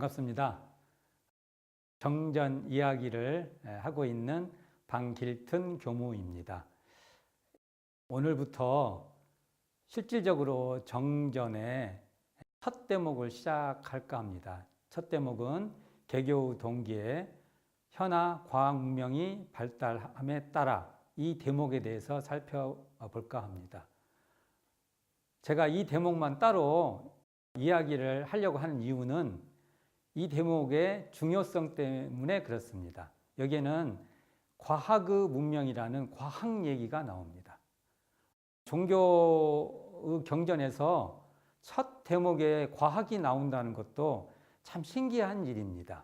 반갑습니다. 정전 이야기를 하고 있는 방길튼 교무입니다. 오늘부터 실질적으로 정전의 첫 대목을 시작할까 합니다. 첫 대목은 개교 동기에 현아 과학 문명이 발달함에 따라 이 대목에 대해서 살펴볼까 합니다. 제가 이 대목만 따로 이야기를 하려고 하는 이유는 이 대목의 중요성 때문에 그렇습니다. 여기에는 과학의 문명이라는 과학 얘기가 나옵니다. 종교의 경전에서 첫 대목에 과학이 나온다는 것도 참 신기한 일입니다.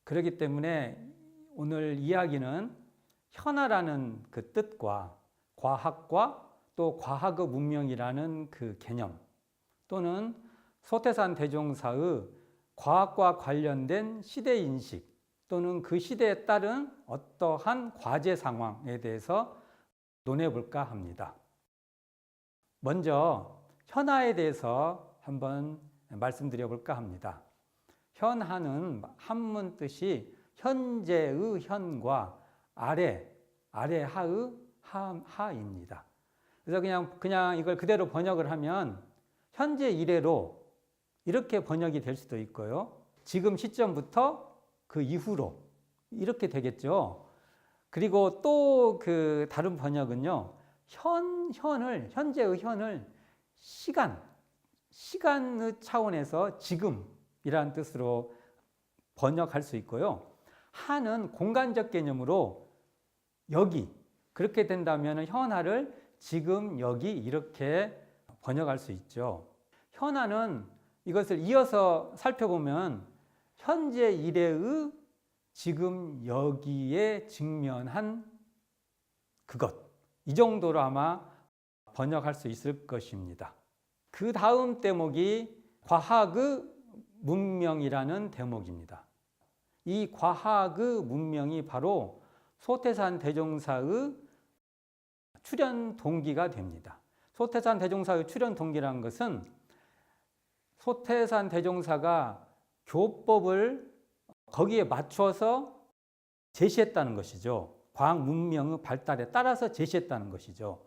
그렇기 때문에 오늘 이야기는 현아라는 그 뜻과 과학과 또 과학의 문명이라는 그 개념 또는 소태산 대종사의 과학과 관련된 시대인식 또는 그 시대에 따른 어떠한 과제 상황에 대해서 논해볼까 합니다. 먼저 현아에 대해서 한번 말씀드려볼까 합니다. 현아는 한문 뜻이 현재의 현과 아래 하의 하입니다. 그래서 그냥 이걸 그대로 번역을 하면 현재 이래로 이렇게 번역이 될 수도 있고요. 지금 시점부터 그 이후로 이렇게 되겠죠. 그리고 또 그 다른 번역은요. 현재의 현을 시간의 차원에서 지금이라는 뜻으로 번역할 수 있고요. 하는 공간적 개념으로 여기 그렇게 된다면 현하를 지금 여기 이렇게 번역할 수 있죠. 현아는 이것을 이어서 살펴보면 현재 이래의 지금 여기에 직면한 그것 이 정도로 아마 번역할 수 있을 것입니다. 그 다음 대목이 과학의 문명이라는 대목입니다. 이 과학의 문명이 바로 소태산 대종사의 출현 동기가 됩니다. 소태산 대종사의 출현 동기라는 것은 소태산 대종사가 교법을 거기에 맞춰서 제시했다는 것이죠. 과학 문명의 발달에 따라서 제시했다는 것이죠.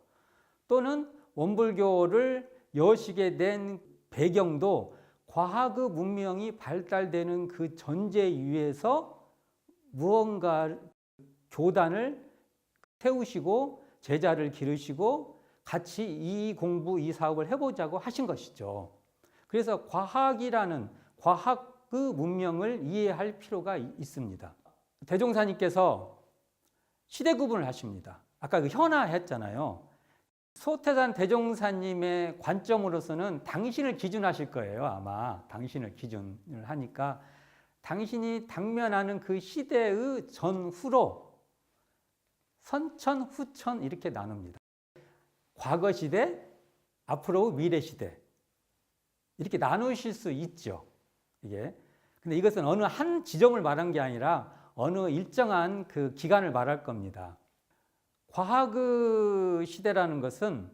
또는 원불교를 여시게 된 배경도 과학의 문명이 발달되는 그 전제 위에서 무언가 교단을 세우시고 제자를 기르시고 같이 이 공부, 이 사업을 해보자고 하신 것이죠. 그래서 과학이라는 과학의 문명을 이해할 필요가 있습니다. 대종사님께서 시대 구분을 하십니다. 아까 그 현아 했잖아요. 소태산 대종사님의 관점으로서는 당신을 기준하실 거예요. 아마 당신을 기준을 하니까 당신이 당면하는 그 시대의 전후로 선천, 후천 이렇게 나눕니다. 과거 시대, 앞으로 미래 시대 이렇게 나누실 수 있죠. 이게. 근데 이것은 어느 한 지점을 말한 게 아니라 어느 일정한 그 기간을 말할 겁니다. 과학의 시대라는 것은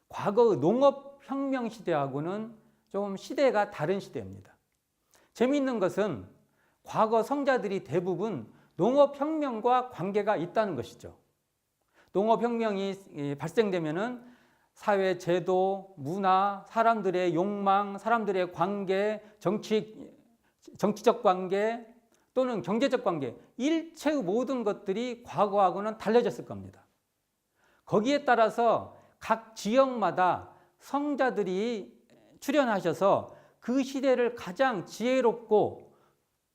과거의 농업혁명 시대하고는 좀 시대가 다른 시대입니다. 재미있는 것은 과거 성자들이 대부분 농업혁명과 관계가 있다는 것이죠. 농업혁명이 발생되면은 사회 제도, 문화, 사람들의 욕망, 사람들의 관계, 정치적 관계 또는 경제적 관계, 일체의 모든 것들이 과거하고는 달라졌을 겁니다. 거기에 따라서 각 지역마다 성자들이 출현하셔서 그 시대를 가장 지혜롭고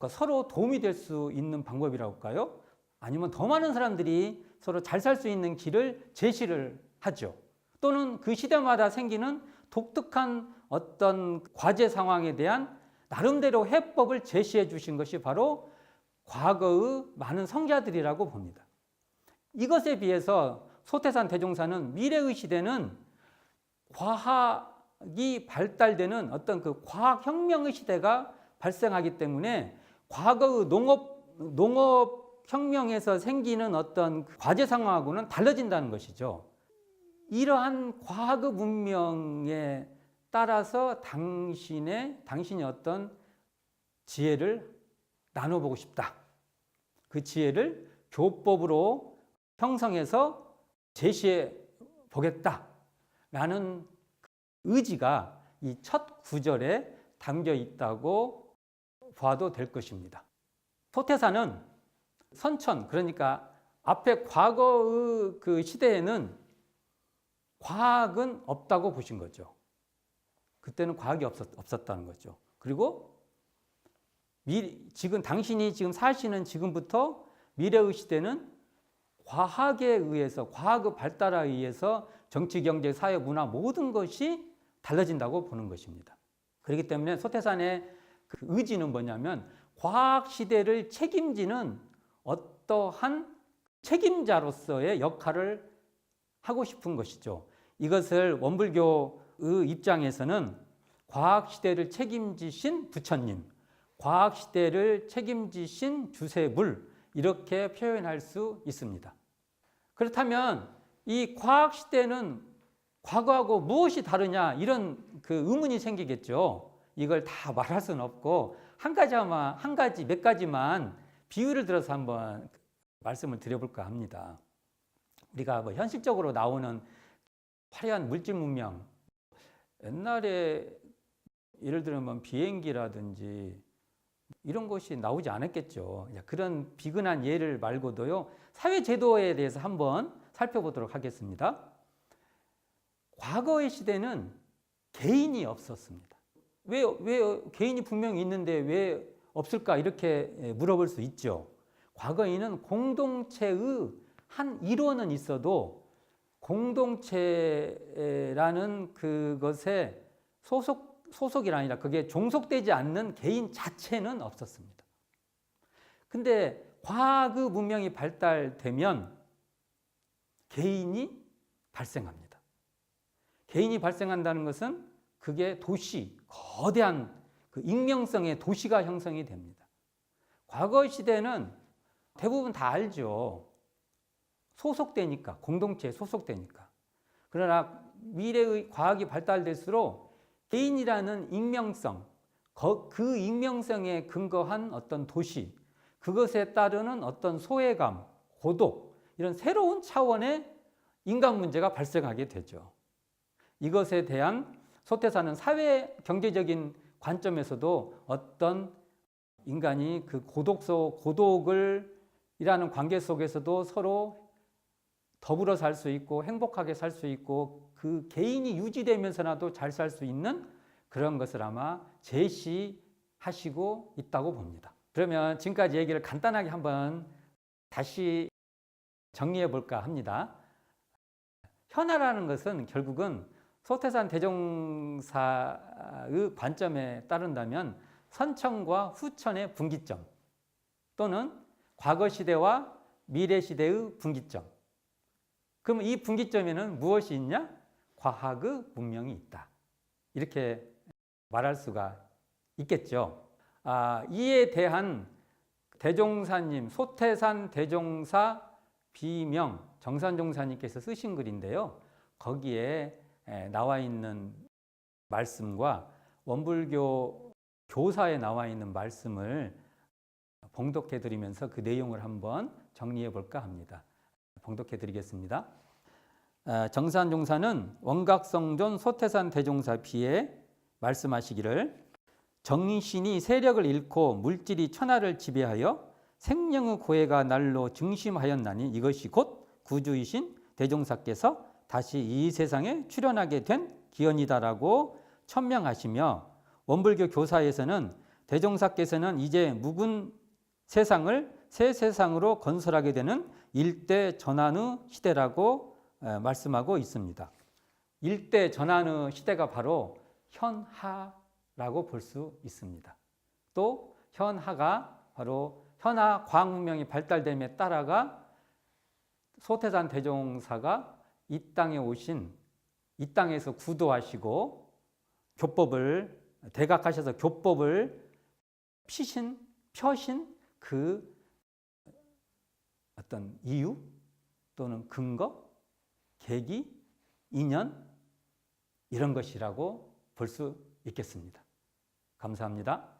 서로 도움이 될 수 있는 방법이라고 할까요? 아니면 더 많은 사람들이 서로 잘 살 수 있는 길을 제시를 하죠. 또는 그 시대마다 생기는 독특한 어떤 과제 상황에 대한 나름대로 해법을 제시해 주신 것이 바로 과거의 많은 성자들이라고 봅니다. 이것에 비해서 소태산 대종사는 미래의 시대는 과학이 발달되는 어떤 그 과학혁명의 시대가 발생하기 때문에 과거의 농업혁명에서 생기는 어떤 과제 상황하고는 달라진다는 것이죠. 이러한 과학의 문명에 따라서 당신이 어떤 지혜를 나눠보고 싶다. 그 지혜를 교법으로 형성해서 제시해 보겠다라는 의지가 이 첫 구절에 담겨 있다고 봐도 될 것입니다. 소태사는 선천, 그러니까 앞에 과거의 그 시대에는 과학은 없다고 보신 거죠. 그때는 과학이 없었다는 거죠. 그리고 당신이 지금 사시는 지금부터 미래의 시대는 과학에 의해서, 과학의 발달에 의해서 정치, 경제, 사회, 문화 모든 것이 달라진다고 보는 것입니다. 그렇기 때문에 소태산의 그 의지는 뭐냐면 과학 시대를 책임지는 어떠한 책임자로서의 역할을 하고 싶은 것이죠. 이것을 원불교의 입장에서는 과학 시대를 책임지신 부처님, 과학 시대를 책임지신 주세불, 이렇게 표현할 수 있습니다. 그렇다면 이 과학 시대는 과거하고 무엇이 다르냐, 이런 그 의문이 생기겠죠. 이걸 다 말할 수는 없고 한 가지, 몇 가지만 비유를 들어서 한번 말씀을 드려볼까 합니다. 우리가 뭐 현실적으로 나오는 화려한 물질 문명, 옛날에 예를 들면 비행기라든지 이런 것이 나오지 않았겠죠. 그런 비근한 예를 말고도요, 사회 제도에 대해서 한번 살펴보도록 하겠습니다. 과거의 시대는 개인이 없었습니다. 왜 개인이 분명히 있는데 왜 없을까, 이렇게 물어볼 수 있죠. 과거에는 공동체의 한 일원은 있어도 공동체라는 그것에 소속이 아니라 그게 종속되지 않는 개인 자체는 없었습니다. 근데 과학의 문명이 발달되면 개인이 발생합니다. 개인이 발생한다는 것은 그게 도시, 거대한 그 익명성의 도시가 형성이 됩니다. 과거 시대는 대부분 다 알죠. 소속되니까, 공동체에 소속되니까. 그러나 미래의 과학이 발달될수록 개인이라는 익명성, 그 익명성에 근거한 어떤 도시, 그것에 따르는 어떤 소외감, 고독, 이런 새로운 차원의 인간 문제가 발생하게 되죠. 이것에 대한 소태사는 사회 경제적인 관점에서도 어떤 인간이 그 고독이라는 관계 속에서도 서로 더불어 살 수 있고 행복하게 살 수 있고 그 개인이 유지되면서라도 잘 살 수 있는 그런 것을 아마 제시하시고 있다고 봅니다. 그러면 지금까지 얘기를 간단하게 한번 다시 정리해 볼까 합니다. 현아라는 것은 결국은 소태산 대종사의 관점에 따른다면 선천과 후천의 분기점, 또는 과거 시대와 미래 시대의 분기점. 그럼 이 분기점에는 무엇이 있냐? 과학의 문명이 있다. 이렇게 말할 수가 있겠죠. 이에 대한 대종사님, 소태산 대종사 비명 정산종사님께서 쓰신 글인데요. 거기에 나와 있는 말씀과 원불교 교사에 나와 있는 말씀을 봉독해 드리면서 그 내용을 한번 정리해 볼까 합니다. 봉독해 드리겠습니다. 정산종사는 원각성존 소태산 대종사 비에 말씀하시기를, 정신이 세력을 잃고 물질이 천하를 지배하여 생명의 고해가 날로 증심하였나니 이것이 곧 구주이신 대종사께서 다시 이 세상에 출현하게 된 기원이다라고 천명하시며, 원불교 교사에서는 대종사께서는 이제 묵은 세상을 새 세상으로 건설하게 되는 일대 전환의 시대라고 말씀하고 있습니다. 일대 전환의 시대가 바로 현하라고 볼 수 있습니다. 또 현하가 바로 현하 과학 문명이 발달됨에 따라가 소태산 대종사가 이 땅에 오신, 이 땅에서 구도하시고 교법을 대각하셔서 교법을 펴신 그 어떤 이유 또는 근거, 계기, 인연, 이런 것이라고 볼 수 있겠습니다. 감사합니다.